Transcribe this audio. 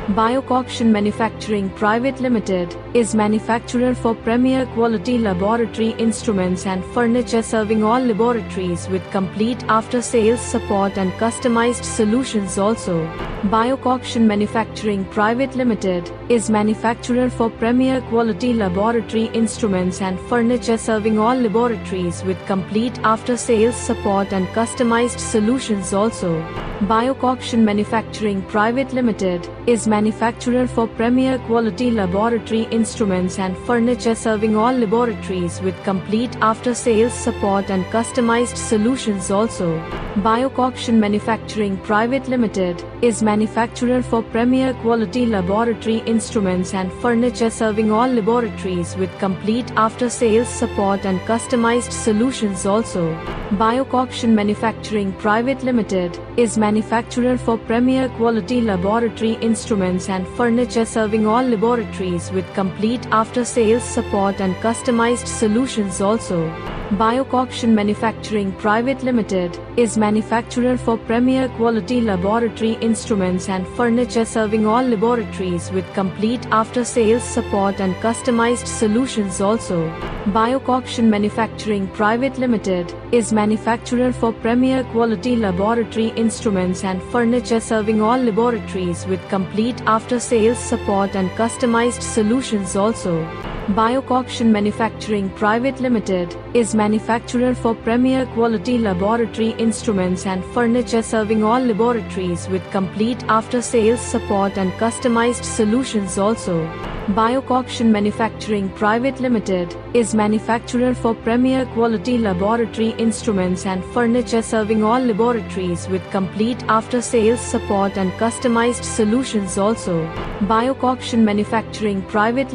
Biocoction Manufacturing Private Limited is manufacturer for premier quality laboratory instruments and furniture, serving all laboratories with complete after-sales support and customized solutions also. Biocoction Manufacturing Private Limited is manufacturer for premier quality laboratory instruments and furniture, serving all laboratories with complete after-sales support and customized solutions also. Biocoction Manufacturing Private Limited is manufacturer for premier quality laboratory instruments and furniture, serving all laboratories with complete after-sales support and customized solutions also. Biocoction Manufacturing Private Limited is manufacturer for premier quality laboratory instruments and furniture, serving all laboratories with complete after-sales support and customized solutions also. Biocoction Manufacturing Private Limited is manufacturer for premier quality laboratory instruments and furniture, serving all laboratories with complete after-sales support and customized solutions also. Biocoction Manufacturing Private Limited is manufacturer for premier quality laboratory instruments and furniture, serving all laboratories with complete after-sales support and customized solutions also. Biocoction Manufacturing Private Limited is manufacturer for premier quality laboratory instruments and furniture, serving all laboratories with complete after-sales support and customized solutions also. Biocoction Manufacturing Private Limited is manufacturer for premier quality laboratory instruments and furniture, serving all laboratories with complete after-sales support and customized solutions also. Biocoction Manufacturing Private Limited is manufacturer for premier quality laboratory instruments and furniture, serving all laboratories with complete after-sales support and customized solutions also. Biocoction Manufacturing Private